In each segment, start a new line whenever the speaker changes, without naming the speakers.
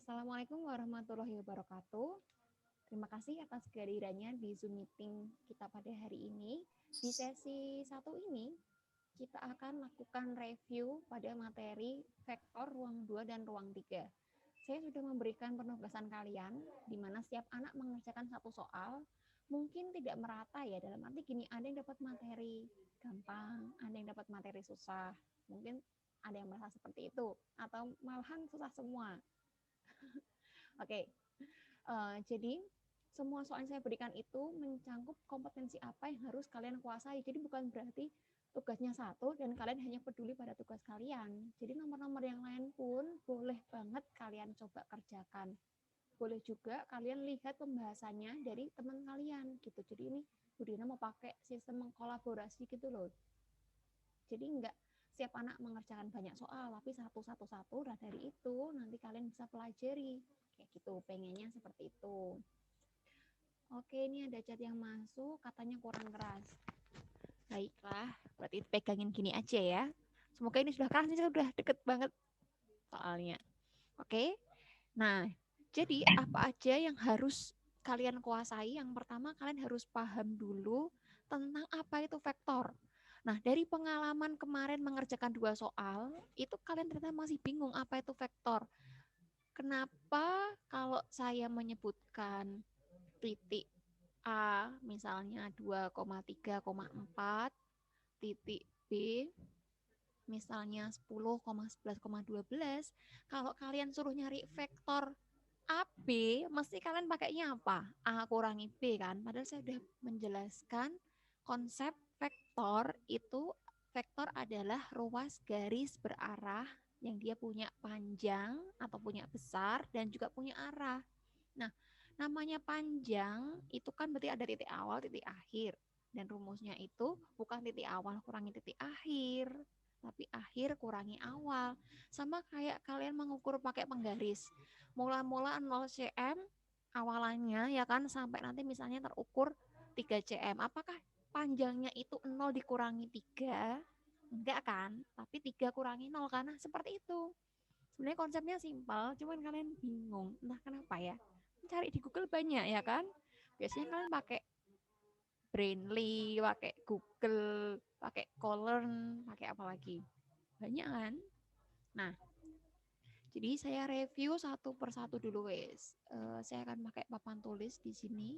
Assalamualaikum warahmatullahi wabarakatuh. Terima kasih atas kehadirannya di Zoom meeting kita pada hari ini. Di sesi satu ini, kita akan lakukan review pada materi vektor ruang 2 dan ruang 3. Saya sudah memberikan penugasan kalian, di mana setiap anak mengerjakan satu soal, mungkin tidak merata ya, dalam arti gini, ada yang dapat materi gampang, ada yang dapat materi susah, mungkin ada yang merasa seperti itu, atau malahan susah semua. Oke, jadi semua soal yang saya berikan itu mencangkup kompetensi apa yang harus kalian kuasai. Jadi bukan berarti tugasnya satu dan kalian hanya peduli pada tugas kalian. Jadi nomor-nomor yang lain pun boleh banget kalian coba kerjakan. Boleh juga kalian lihat pembahasannya dari teman kalian gitu. Jadi ini Budina mau pakai sistem kolaborasi gitu loh. Jadi enggak setiap anak mengerjakan banyak soal, tapi satu-satu-satu, nah dari itu nanti kalian bisa pelajari. Kayak gitu, pengennya seperti itu. Oke, ini ada chat yang masuk, katanya kurang keras. Baiklah, berarti pegangin gini aja ya. Semoga ini sudah keras, ini sudah deket banget soalnya. Oke, nah jadi apa aja yang harus kalian kuasai? Yang pertama kalian harus paham dulu tentang apa itu vektor. Nah, dari pengalaman kemarin mengerjakan 2 soal, itu kalian ternyata masih bingung apa itu vektor. Kenapa kalau saya menyebutkan titik A misalnya 2,3,4, titik B misalnya 10,11,12, kalau kalian suruh nyari vektor AB, mesti kalian pakainya apa? A kurangi B kan? Padahal saya sudah menjelaskan konsep vektor itu, vektor adalah ruas garis berarah yang dia punya panjang atau punya besar dan juga punya arah. Nah, namanya panjang itu kan berarti ada titik awal, titik akhir. Dan rumusnya itu bukan titik awal kurangi titik akhir, tapi akhir kurangi awal. Sama kayak kalian mengukur pakai penggaris. Mula-mula 0 cm awalannya ya kan, sampai nanti misalnya terukur 3 cm. Apakah panjangnya itu 0 dikurangi 3? Enggak kan? Tapi 3 kurangi 0 karena seperti itu. Sebenarnya konsepnya simpel, cuman kalian bingung. Entah kenapa ya. Cari di Google banyak ya kan? Biasanya kalian pakai Brainly, pakai Google, pakai Colern, pakai apa lagi? Banyak kan? Nah, jadi saya review satu persatu dulu wes. Saya akan pakai papan tulis di sini.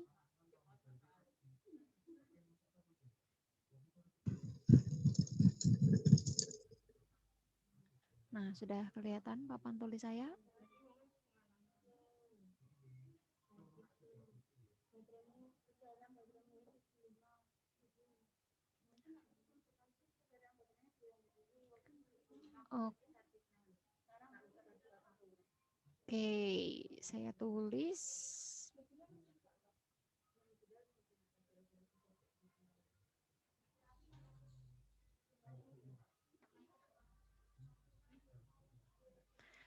Nah, sudah kelihatan papan tulis saya? Oke, saya tulis.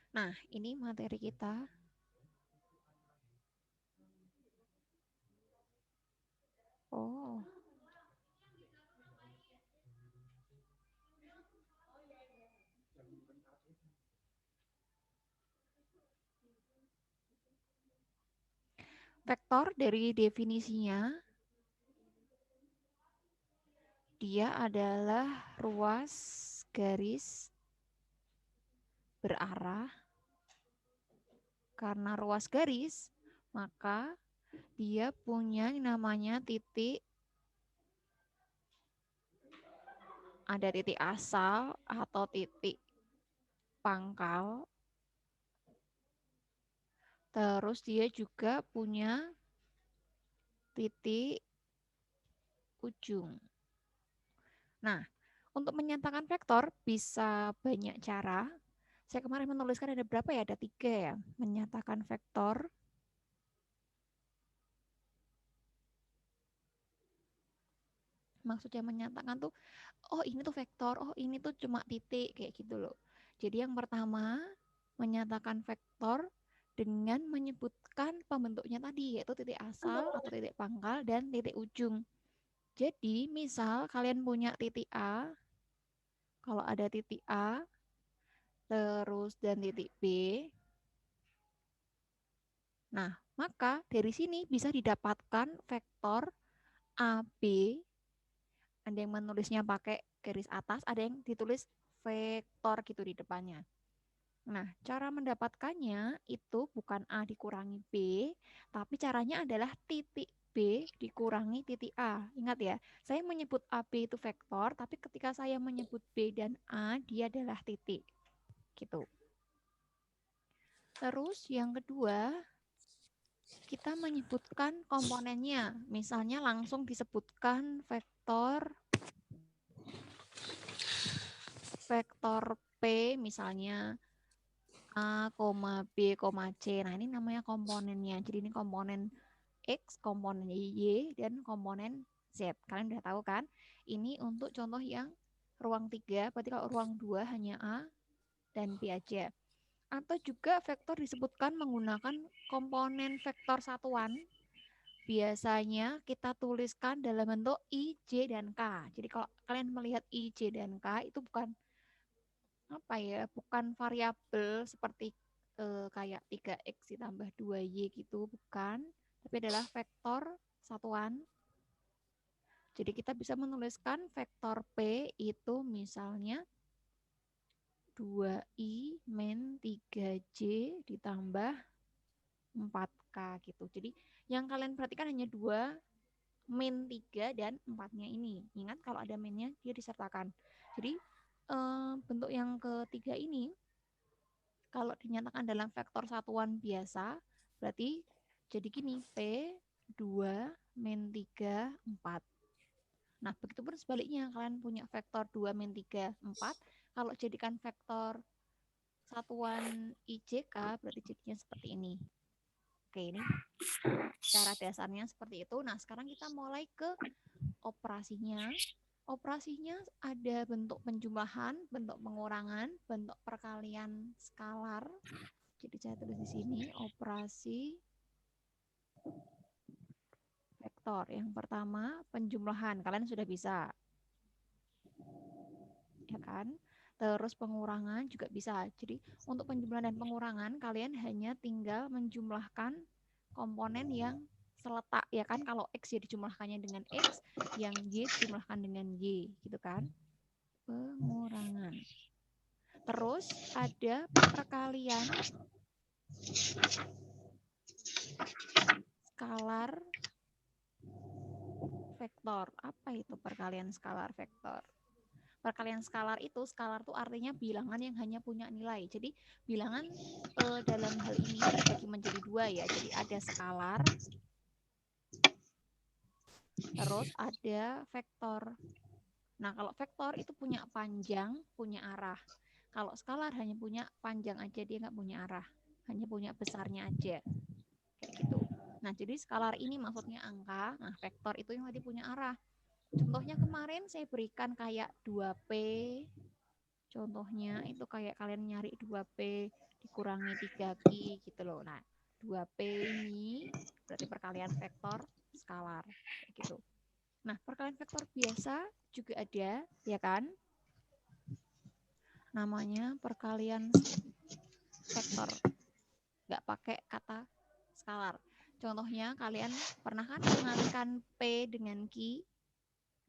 Nah, ini materi kita. Oh. Vektor dari definisinya, dia adalah ruas garis berarah. Karena ruas garis, maka dia punya namanya titik, ada titik asal atau titik pangkal. Terus dia juga punya titik ujung. Nah, untuk menyatakan vektor bisa banyak cara. Saya kemarin menuliskan ada berapa ya? Ada 3 ya. Menyatakan vektor. Maksudnya menyatakan tuh, oh ini tuh vektor, oh ini tuh cuma titik, kayak gitu loh. Jadi yang pertama, menyatakan vektor dengan menyebutkan pembentuknya tadi, yaitu titik asal atau titik pangkal dan titik ujung. Jadi misal kalian punya titik A, kalau ada titik A, terus dan titik B, Nah, maka dari sini bisa didapatkan vektor AB, ada yang menulisnya pakai garis atas, ada yang ditulis vektor gitu di depannya. Nah, cara mendapatkannya itu bukan A dikurangi B, tapi caranya adalah titik B dikurangi titik A. Ingat ya, saya menyebut AB itu vektor, tapi ketika saya menyebut B dan A, dia adalah titik. Gitu. Terus yang kedua, kita menyebutkan komponennya. Misalnya langsung disebutkan vektor P misalnya A, B, C. Nah, ini namanya komponennya. Jadi ini komponen X, komponen Y, dan komponen Z. Kalian udah tahu kan? Ini untuk contoh yang ruang 3, berarti kalau ruang 2 hanya A dan B aja. Atau juga vektor disebutkan menggunakan komponen vektor satuan. Biasanya kita tuliskan dalam bentuk I, J, dan K. Jadi kalau kalian melihat I, J, dan K itu bukan bukan variabel seperti kayak 3X ditambah 2Y gitu, bukan. Tapi adalah vektor satuan. Jadi kita bisa menuliskan vektor P itu misalnya 2I min 3J ditambah 4K gitu. Jadi yang kalian perhatikan hanya 2, min 3 dan 4-nya ini. Ingat kalau ada minnya dia disertakan. Jadi bentuk yang ketiga ini kalau dinyatakan dalam vektor satuan biasa berarti jadi gini, P 2 min 3 4. Nah, begitupun sebaliknya, kalian punya vektor 2 min 3 4, kalau jadikan vektor satuan IJK berarti jadinya seperti ini. Oke, ini cara dasarnya seperti itu. Nah, sekarang kita mulai ke operasinya. Operasinya ada bentuk penjumlahan, bentuk pengurangan, bentuk perkalian skalar. Jadi saya tulis di sini operasi vektor. Yang pertama penjumlahan, kalian sudah bisa, ya kan? Terus pengurangan juga bisa. Jadi untuk penjumlahan dan pengurangan kalian hanya tinggal menjumlahkan komponen yang seletak, ya kan? Kalau X ya dijumlahkannya dengan X, yang Y dijumlahkan dengan Y, gitu kan? Pengurangan. Terus ada perkalian skalar vektor. Apa itu perkalian skalar vektor? Perkalian skalar itu, skalar itu artinya bilangan yang hanya punya nilai. Jadi bilangan dalam hal ini terbagi menjadi dua ya. Jadi ada skalar, terus ada vektor. Nah kalau vektor itu punya panjang, punya arah. Kalau skalar hanya punya panjang aja, dia nggak punya arah. Hanya punya besarnya aja. Kayak gitu. Nah jadi skalar ini maksudnya angka, nah vektor itu yang tadi punya arah. Contohnya kemarin saya berikan kayak 2P. Contohnya itu kayak kalian nyari 2P dikurangi 3Q gitu loh. Nah, 2P ini berarti perkalian vektor skalar kayak gitu. Nah, perkalian vektor biasa juga ada, ya kan? Namanya perkalian vektor. Nggak pakai kata skalar. Contohnya kalian pernah kan mengalikan P dengan Q?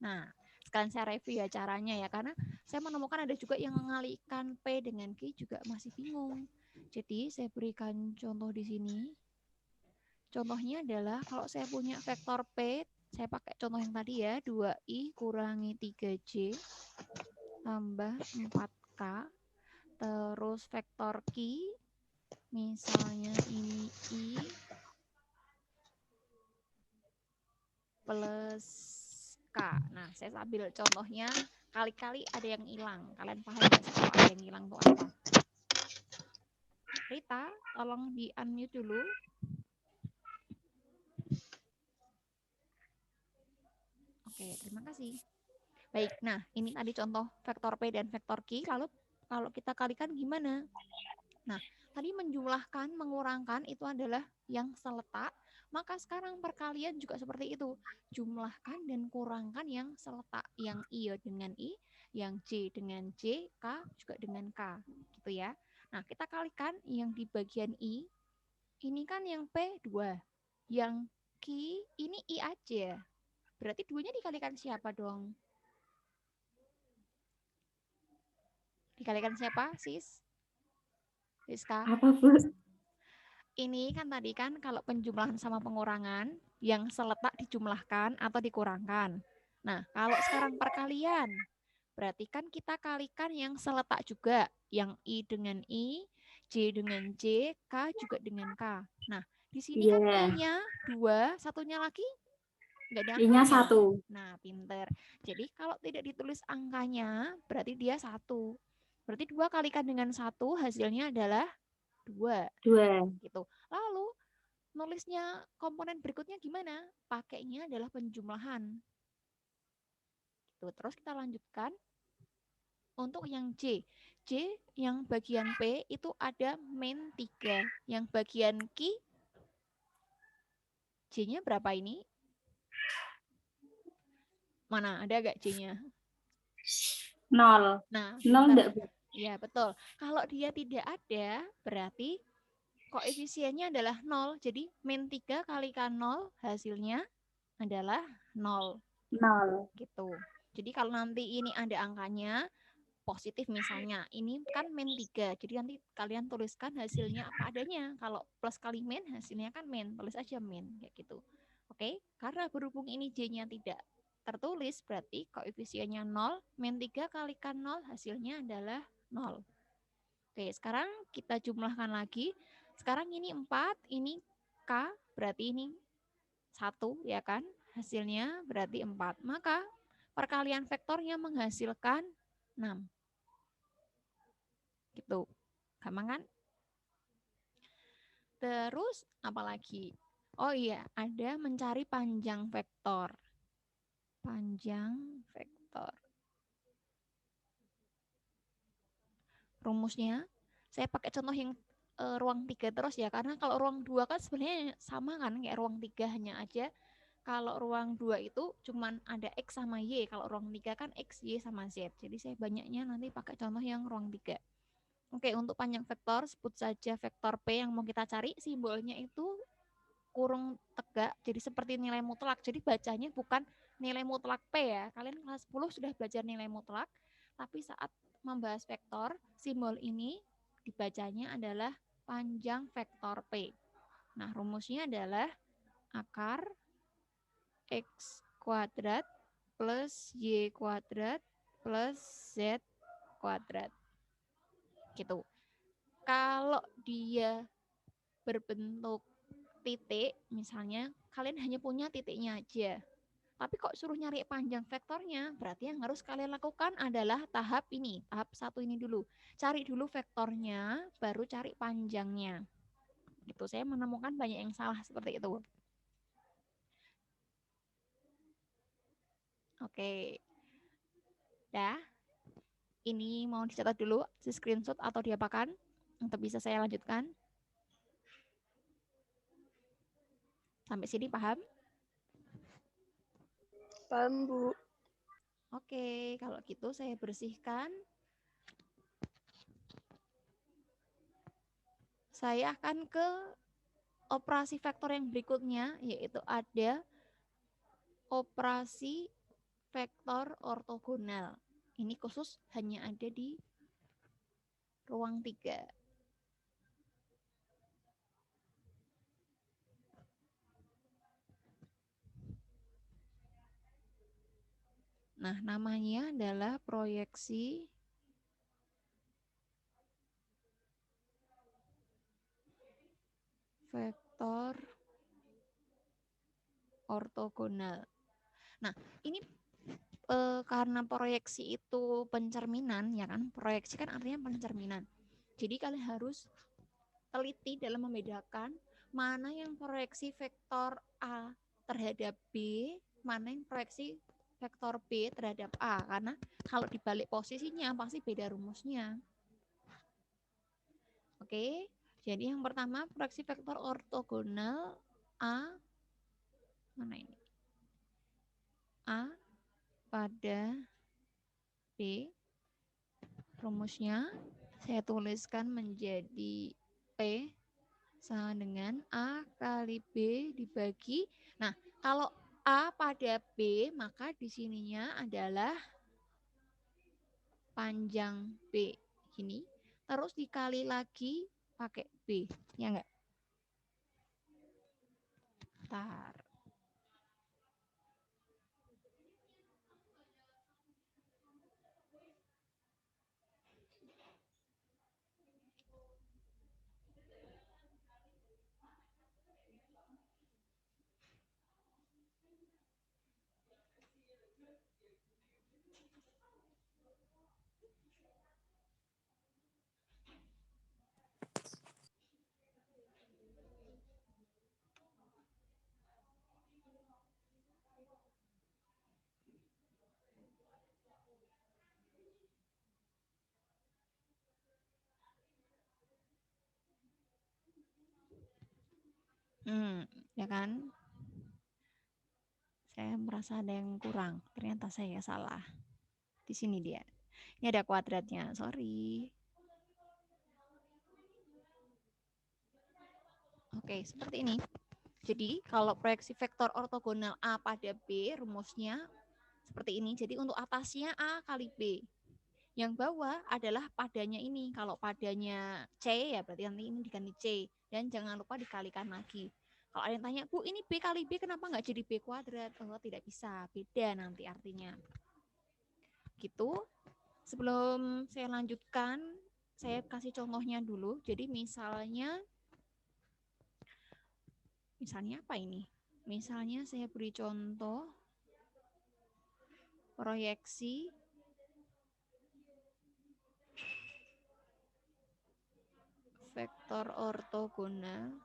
Nah, sekalian saya review ya caranya ya, karena saya menemukan ada juga yang mengalihkan P dengan Q juga masih bingung. Jadi saya berikan contoh di sini. Contohnya adalah kalau saya punya vektor P, saya pakai contoh yang tadi ya, 2I kurangi 3J tambah 4K. Terus vektor Q, misalnya ini I plus K. Nah, saya ambil contohnya kali-kali ada yang hilang. Kalian paham nggak sih kalau ada yang hilang itu apa? Rita, tolong di unmute dulu. Oke, terima kasih. Baik, nah ini tadi contoh vektor P dan vektor Q. Lalu kalau kita kalikan gimana? Nah, tadi menjumlahkan, mengurangkan itu adalah yang seletak. Maka sekarang perkalian juga seperti itu. Jumlahkan dan kurangkan yang seletak. Yang I dengan I, yang J dengan J, K juga dengan K. Gitu ya. Nah, kita kalikan yang di bagian I. Ini kan yang P 2. Yang Q ini I aja. Berarti 2-nya dikalikan siapa dong? Dikalikan siapa, Sis? Siska?
Apa, Bu?
Ini kan tadi kan kalau penjumlahan sama pengurangan, yang seletak dijumlahkan atau dikurangkan. Nah, kalau sekarang perkalian, berarti kan kita kalikan yang seletak juga. Yang I dengan I, J dengan J, K juga dengan K. Nah, di sini kan
Iya.
I-nya 2, satunya lagi nggak ada
I-nya
angkanya.
1.
Nah, pinter. Jadi kalau tidak ditulis angkanya, berarti dia 1. Berarti 2 kalikan dengan 1, hasilnya adalah 2.
2.
Gitu. Lalu, nulisnya komponen berikutnya gimana? Pakainya adalah penjumlahan. Gitu. Terus kita lanjutkan untuk yang J. J yang bagian P itu ada min 3. Yang bagian Q, J-nya berapa ini? Mana, ada gak J-nya?
0.
Nah,
0
pinter.
enggak, Bu?
Ya, betul. Kalau dia tidak ada, berarti koefisiennya adalah 0. Jadi, min 3 kalikan 0, hasilnya adalah 0.
0.
Gitu. Jadi, kalau nanti ini ada angkanya, positif misalnya, ini kan min 3. Jadi, nanti kalian tuliskan hasilnya apa adanya. Kalau plus kali min, hasilnya kan min. Tulis aja min, kayak gitu. Oke, karena berhubung ini J-nya tidak tertulis, berarti koefisiennya 0, min 3 kalikan 0, hasilnya adalah 0. Oke, sekarang kita jumlahkan lagi. Sekarang ini 4, ini K, berarti ini 1, ya kan? Hasilnya berarti 4. Maka perkalian vektornya menghasilkan 6. Gitu. Gampang kan? Terus apalagi? Oh iya, ada mencari panjang vektor. Panjang vektor. Rumusnya, saya pakai contoh yang ruang 3 terus ya, karena kalau ruang 2 kan sebenarnya sama kan, kayak ruang 3 hanya aja. Kalau ruang 2 itu cuman ada X sama Y, kalau ruang 3 kan X, Y, sama Z. Jadi saya banyaknya nanti pakai contoh yang ruang 3. Oke, untuk panjang vektor, sebut saja vektor P yang mau kita cari, simbolnya itu kurung tegak, jadi seperti nilai mutlak. Jadi bacanya bukan nilai mutlak P ya. Kalian kelas 10 sudah belajar nilai mutlak, tapi saat membahas vektor, simbol ini dibacanya adalah panjang vektor P. Nah, rumusnya adalah akar X kuadrat plus Y kuadrat plus Z kuadrat. Gitu. Kalau dia berbentuk titik, misalnya kalian hanya punya titiknya aja. Tapi kok suruh nyari panjang vektornya, berarti yang harus kalian lakukan adalah tahap ini, tahap 1 ini dulu. Cari dulu vektornya, baru cari panjangnya. Gitu, saya menemukan banyak yang salah seperti itu. Oke. Dah. Ini mau dicatat dulu, di screenshot atau diapakan, untuk bisa saya lanjutkan. Sampai sini paham?
Paham, Bu.
Oke, kalau gitu saya bersihkan. Saya akan ke operasi vektor yang berikutnya, yaitu ada operasi vektor ortogonal. Ini khusus hanya ada di ruang 3. Nah, namanya adalah proyeksi vektor ortogonal. Nah, ini karena proyeksi itu pencerminan, ya kan? Proyeksi kan artinya pencerminan. Jadi kalian harus teliti dalam membedakan mana yang proyeksi vektor A terhadap B, mana yang proyeksi vektor B terhadap A. Karena kalau dibalik posisinya pasti beda rumusnya. Oke, jadi yang pertama proyeksi vektor ortogonal A, mana ini? A pada B, rumusnya saya tuliskan menjadi P sama dengan A kali B dibagi. Nah, kalau A pada B, maka di sininya adalah panjang B gini. Terus dikali lagi pakai B, ya enggak? Bentar. Ya kan? Saya merasa ada yang kurang. Ternyata saya salah. Di sini dia. Ini ada kuadratnya. Sorry. Oke, seperti ini. Jadi, kalau proyeksi vektor ortogonal A pada B, rumusnya seperti ini. Jadi, untuk atasnya A kali B. Yang bawah adalah padanya ini. Kalau padanya C, ya berarti nanti ini diganti C. Dan jangan lupa dikalikan lagi. Kalau ada yang tanya, Bu, ini B kali B kenapa nggak jadi B kuadrat? Oh, tidak bisa. Beda nanti artinya. Gitu. Sebelum saya lanjutkan, saya kasih contohnya dulu. Jadi misalnya apa ini? Misalnya saya beri contoh proyeksi vektor ortogonal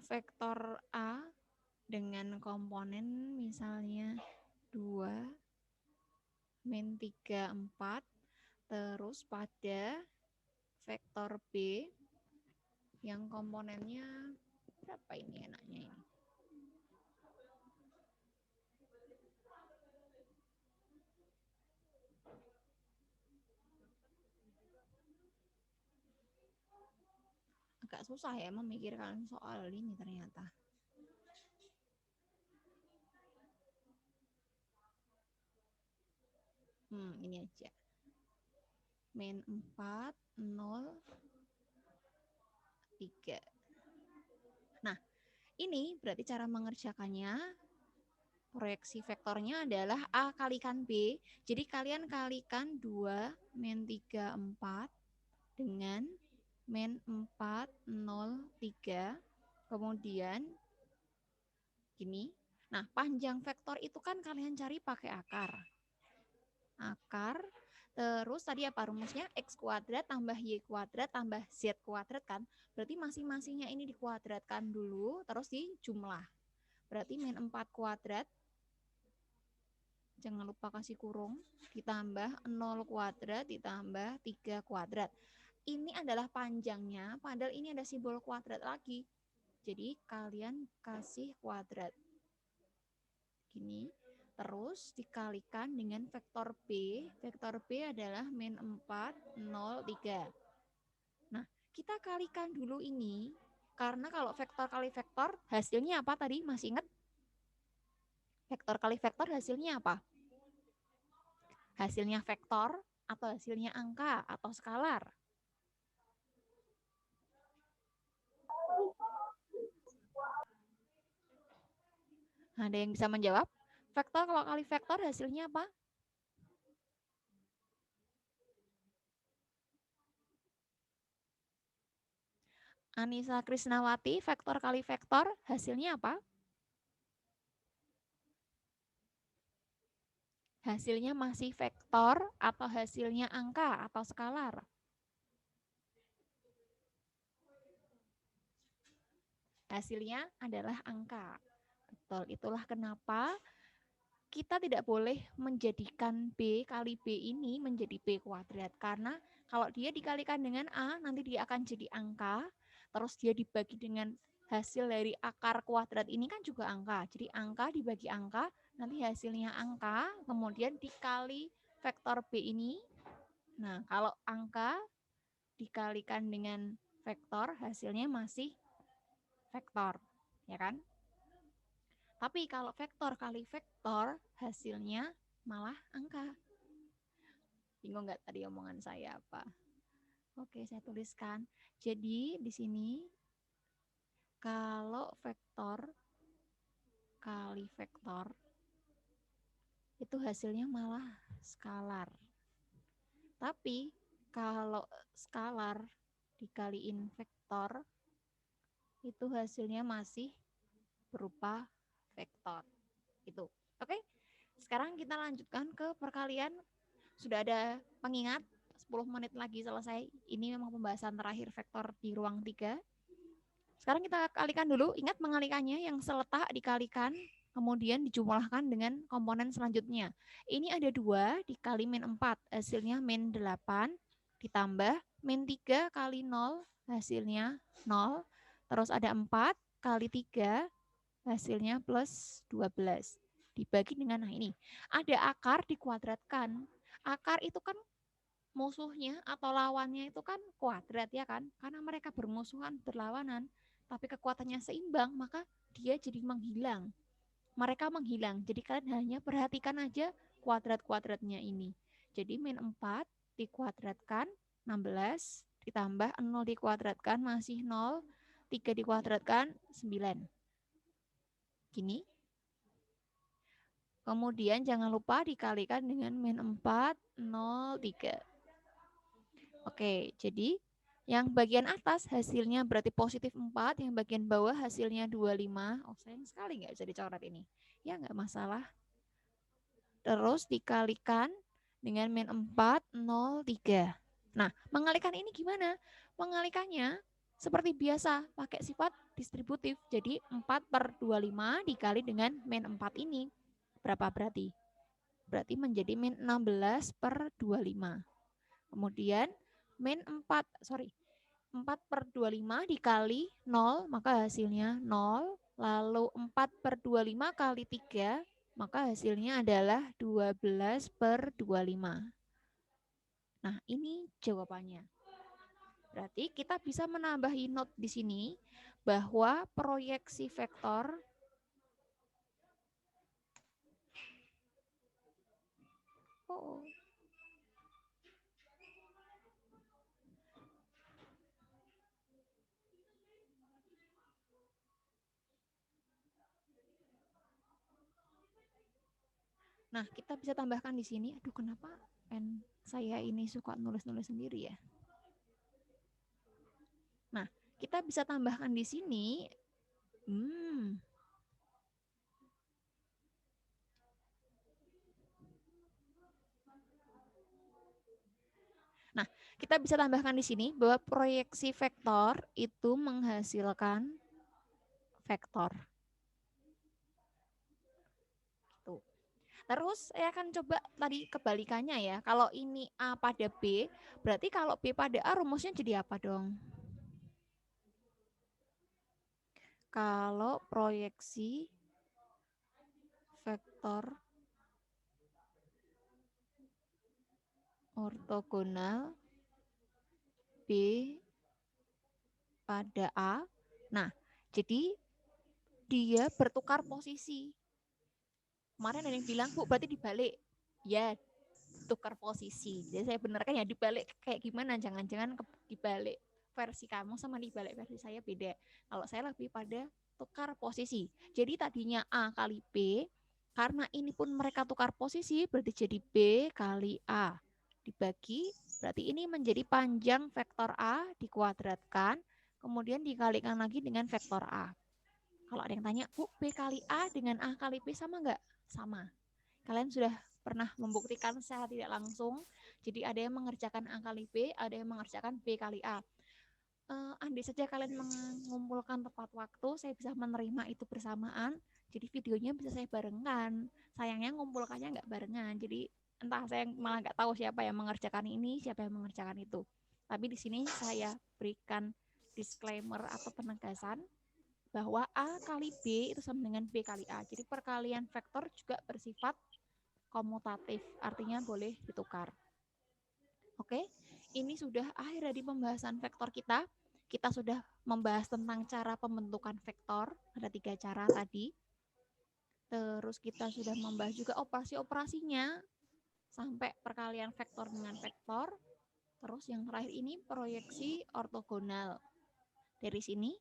vektor A dengan komponen misalnya 2, min 3, 4, terus pada vektor B yang komponennya berapa ini enaknya ini? Agak susah ya memikirkan soal ini ternyata. Ini aja. Min 4, 0, 3. Nah, ini berarti cara mengerjakannya, proyeksi vektornya adalah A kalikan B. Jadi kalian kalikan 2, min 3, 4 dengan min 4, 0, 3. Kemudian gini. Nah, panjang vektor itu kan kalian cari pakai akar. Terus tadi apa rumusnya? X kuadrat tambah Y kuadrat tambah Z kuadrat kan? Berarti masing-masingnya ini dikuadratkan dulu, terus dijumlah. Berarti min 4 kuadrat, jangan lupa kasih kurung, ditambah 0 kuadrat, ditambah 3 kuadrat. Ini adalah panjangnya, padahal ini ada simbol kuadrat lagi. Jadi kalian kasih kuadrat. Gini. Terus dikalikan dengan vektor B. Vektor B adalah min 4, 0, 3. Nah, kita kalikan dulu ini. Karena kalau vektor kali vektor, hasilnya apa tadi? Masih ingat? Vektor kali vektor hasilnya apa? Hasilnya vektor atau hasilnya angka atau skalar? Ada yang bisa menjawab? Vektor kalau kali vektor hasilnya apa? Anissa Krisnawati, vektor kali vektor hasilnya apa? Hasilnya masih vektor atau hasilnya angka atau skalar? Hasilnya adalah angka. Betul, itulah kenapa kita tidak boleh menjadikan B kali B ini menjadi B kuadrat. Karena kalau dia dikalikan dengan A, nanti dia akan jadi angka. Terus dia dibagi dengan hasil dari akar kuadrat ini kan juga angka. Jadi angka dibagi angka, nanti hasilnya angka, kemudian dikali vektor B ini. Nah, kalau angka dikalikan dengan vektor, hasilnya masih vektor, ya kan? Tapi kalau vektor kali vektor, hasilnya malah angka. Bingung nggak tadi omongan saya apa? Oke, saya tuliskan. Jadi di sini kalau vektor kali vektor itu hasilnya malah skalar. Tapi kalau skalar dikaliin vektor itu hasilnya masih berupa vektor. Itu. Oke. Sekarang kita lanjutkan ke perkalian. Sudah ada pengingat 10 menit lagi selesai. Ini memang pembahasan terakhir vektor di ruang 3. Sekarang kita kalikan dulu. Ingat mengalikannya, yang seletak dikalikan, kemudian dijumlahkan dengan komponen selanjutnya. Ini ada 2 dikali min 4, hasilnya min 8, ditambah min 3 kali 0, hasilnya 0. Terus ada 4 kali 3, hasilnya plus 12. Dibagi dengan, nah ini, ada akar dikuadratkan. Akar itu kan musuhnya atau lawannya itu kan kuadrat ya kan, karena mereka bermusuhan, berlawanan, tapi kekuatannya seimbang, maka dia jadi menghilang. Mereka menghilang. Jadi kalian hanya perhatikan aja kuadrat-kuadratnya ini. Jadi min 4 dikuadratkan 16, ditambah 0 dikuadratkan masih 0, 3 dikuadratkan 9. Gini. Kemudian jangan lupa dikalikan dengan min 4, 0, 3. Oke, jadi yang bagian atas hasilnya berarti positif 4, yang bagian bawah hasilnya 25. Oh, sayang sekali nggak bisa dicoret ini. Ya, nggak masalah. Terus dikalikan dengan min 4, 0, 3. Nah, mengalikan ini gimana? Mengalikannya seperti biasa, pakai sifat distributif. Jadi 4 per 25 dikali dengan min 4 ini. Berapa berarti? Berarti menjadi min 16 per 25. Kemudian min 4 per 25 dikali 0, maka hasilnya 0. Lalu 4 per 25 kali 3, maka hasilnya adalah 12 per 25. Nah, ini jawabannya. Berarti kita bisa menambahi not di sini bahwa proyeksi vektor Nah, kita bisa tambahkan di sini. Aduh, kenapa pen saya ini suka nulis-nulis sendiri ya? Nah, kita bisa tambahkan di sini. Nah, kita bisa tambahkan di sini bahwa proyeksi vektor itu menghasilkan vektor. Tuh. Terus saya akan coba tadi kebalikannya ya. Kalau ini A pada B, berarti kalau B pada A rumusnya jadi apa dong? Kalau proyeksi vektor ortogonal B pada A. Nah, jadi dia bertukar posisi. Kemarin ada yang bilang, Bu, berarti dibalik. Ya, tukar posisi. Jadi saya benarkan ya dibalik kayak gimana, jangan-jangan dibalik versi kamu sama dibalik versi saya beda. Kalau saya lebih pada tukar posisi. Jadi tadinya A kali B, karena ini pun mereka tukar posisi, berarti jadi B kali A. Dibagi, berarti ini menjadi panjang vektor A dikuadratkan, kemudian dikalikan lagi dengan vektor A. Kalau ada yang tanya, Bu, B kali A dengan A kali B sama nggak? Sama. Kalian sudah pernah membuktikan secara tidak langsung. Jadi ada yang mengerjakan A kali B, ada yang mengerjakan B kali A. Andai saja kalian mengumpulkan tepat waktu, saya bisa menerima itu bersamaan. Jadi videonya bisa saya barengkan. Sayangnya ngumpulkannya nggak barengan. Jadi entah saya malah nggak tahu siapa yang mengerjakan ini, siapa yang mengerjakan itu. Tapi di sini saya berikan disclaimer atau penegasan bahwa A kali B itu sama dengan B kali A. Jadi perkalian vektor juga bersifat komutatif, artinya boleh ditukar. Oke, ini sudah akhir dari pembahasan vektor kita. Kita sudah membahas tentang cara pembentukan vektor, ada 3 cara tadi. Terus kita sudah membahas juga operasi-operasinya, sampai perkalian vektor dengan vektor. Terus yang terakhir ini proyeksi ortogonal. Dari sini,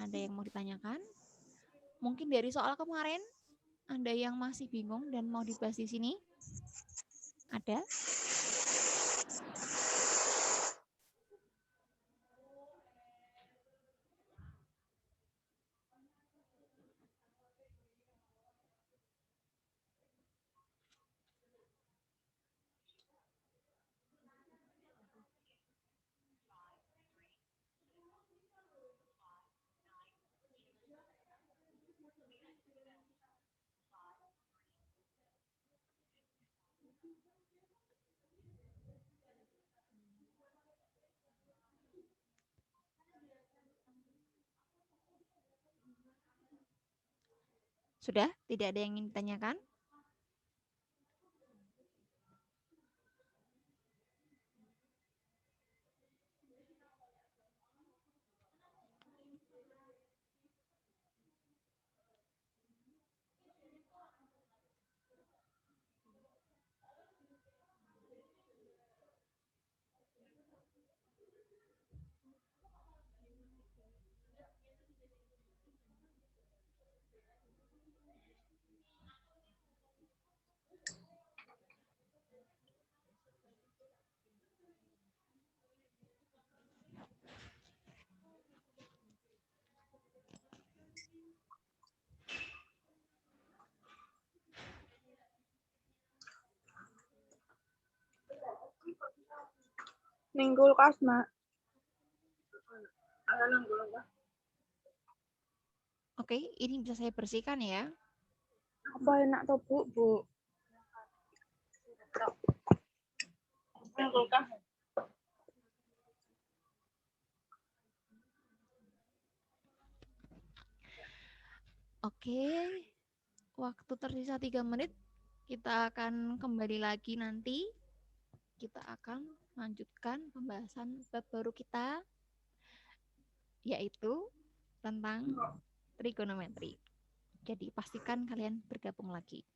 ada yang mau ditanyakan? Mungkin dari soal kemarin, ada yang masih bingung dan mau dibahas di sini? Ada? Sudah? Tidak ada yang ingin ditanyakan?
Ning kulkas, Mak.
Oke, ini bisa saya bersihkan ya.
Apa enak toh, Bu? Ning kulkas.
Oke, waktu tersisa 3 menit. Kita akan kembali lagi nanti. Kita akan lanjutkan pembahasan bab baru kita, yaitu tentang trigonometri. Jadi pastikan kalian bergabung lagi.